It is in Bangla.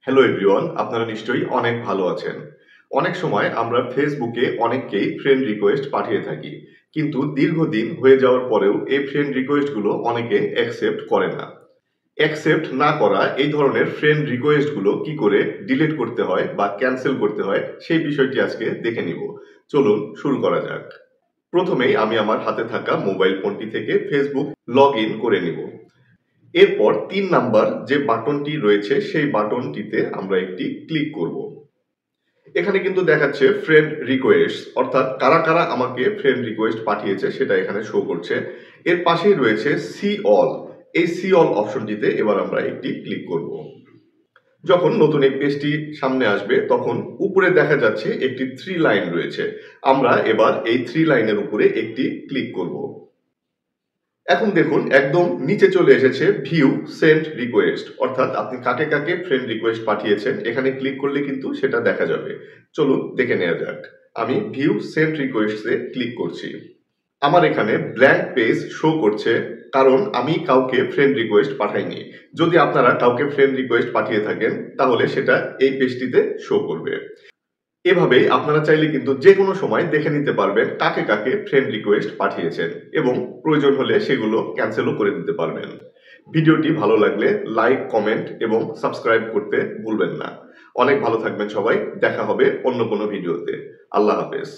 হ্যালো এভরিওয়ান, আপনারা নিশ্চয়ই অনেক ভালো আছেন। অনেক সময় আমরা ফেসবুকে অনেককেই ফ্রেন্ড রিকোয়েস্ট পাঠিয়ে থাকি, কিন্তু দীর্ঘদিন হয়ে যাওয়ার পরেও এই ফ্রেন্ড রিকোয়েস্টগুলো অনেকে অ্যাকসেপ্ট করে না। অ্যাকসেপ্ট না করা এই ধরনের ফ্রেন্ড রিকোয়েস্টগুলো কি করে ডিলিট করতে হয় বা ক্যান্সেল করতে হয় সেই বিষয়টি আজকে দেখে নিব। চলুন শুরু করা যাক। প্রথমেই আমি আমার হাতে থাকা মোবাইল ফোনটি থেকে ফেসবুক লগ ইন করে নিব। এরপর ৩ নাম্বার যে বাটনটি রয়েছে সেই বাটনটিতে আমরা একটি ক্লিক করব। এখানে কিন্তু দেখাচ্ছে ফ্রেন্ড রিকোয়েস্ট, অর্থাৎ কারা কারা আমাকে ফ্রেন্ড রিকোয়েস্ট পাঠিয়েছে সেটা এখানে শো করছে। এর পাশেই রয়েছে সি অল। এই সি অল অপশনটিতে এবার আমরা একটি ক্লিক করব। যখন নতুন এই পেজটি সামনে আসবে তখন উপরে দেখা যাচ্ছে একটি 3 লাইন রয়েছে। আমরা এবার এই 3 লাইনের উপরে একটি ক্লিক করব। এখন দেখুন একদম নিচে চলে এসেছে ভিউ সেন্ড রিকোয়েস্ট, অর্থাৎ আপনি কাকে কাকে ফ্রেন্ড রিকোয়েস্ট পাঠিয়েছেন এখানে ক্লিক করলে কিন্তু সেটা দেখা যাবে। চলুন দেখে নেওয়া যাক। আমি ভিউ সেন্ড রিকোয়েস্টে ক্লিক করছি। আমার এখানে ব্ল্যাঙ্ক পেজ শো করছে, কারণ আমি কাউকে ফ্রেন্ড রিকোয়েস্ট পাঠাইনি। যদি আপনারা কাউকে ফ্রেন্ড রিকোয়েস্ট পাঠিয়ে থাকেন তাহলে সেটা এই পেজটিতে শো করবে। এভাবেই আপনারা চাইলে কিন্তু যে কোনো সময় দেখে নিতে পারবেন কাকে কাকে ফ্রেন্ড রিকোয়েস্ট পাঠিয়েছেন এবং প্রয়োজন হলে সেগুলো ক্যান্সেলও করে দিতে পারবেন। ভিডিওটি ভালো লাগলে লাইক, কমেন্ট এবং সাবস্ক্রাইব করতে ভুলবেন না। অনেক ভালো থাকবেন সবাই, দেখা হবে অন্য কোনো ভিডিওতে। আল্লাহ হাফেজ।